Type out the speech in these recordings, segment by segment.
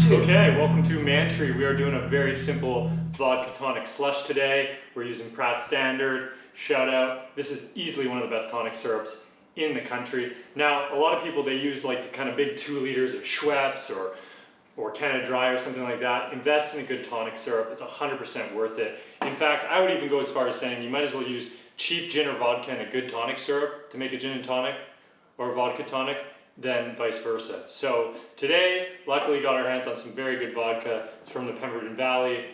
Okay, welcome to Mantry. We are doing a very simple vodka tonic slush today. We're using Pratt Standard. Shout out. This is easily one of the best tonic syrups in the country. Now, a lot of people, they use like the kind of big 2 liters of Schweppes or Canada Dry or something like that. Invest in a good tonic syrup. It's 100% worth it. In fact, I would even go as far as saying you might as well use cheap gin or vodka and a good tonic syrup to make a gin and tonic or a vodka tonic than vice versa. So today, luckily got our hands on some very good vodka. It's from the Pemberton Valley.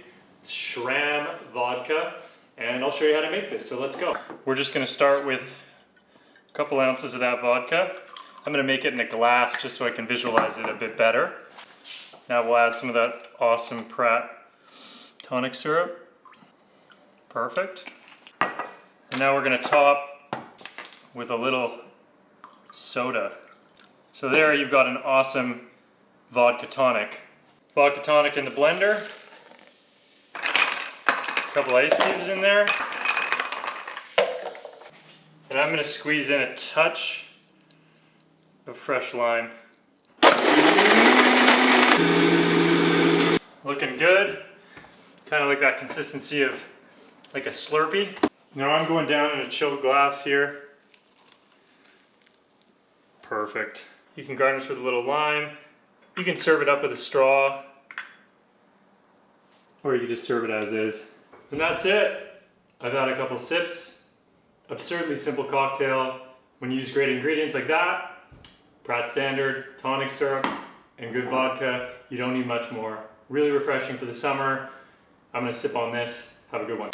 It's Schram vodka, and I'll show you how to make this, so let's go. We're just gonna start with a couple ounces of that vodka. I'm gonna make it in a glass just so I can visualize it a bit better. Now we'll add some of that awesome Pratt tonic syrup. Perfect. And now we're gonna top with a little soda. So there you've got an awesome vodka tonic. Vodka tonic in the blender. A couple ice cubes in there. And I'm gonna squeeze in a touch of fresh lime. Looking good. Kind of like that consistency of like a Slurpee. Now I'm going down in a chilled glass here. Perfect. You can garnish with a little lime. You can serve it up with a straw, or you can just serve it as is. And that's it. I've had a couple sips. Absurdly simple cocktail. When you use great ingredients like that, Pratt Standard, tonic syrup, and good vodka, you don't need much more. Really refreshing for the summer. I'm gonna sip on this. Have a good one.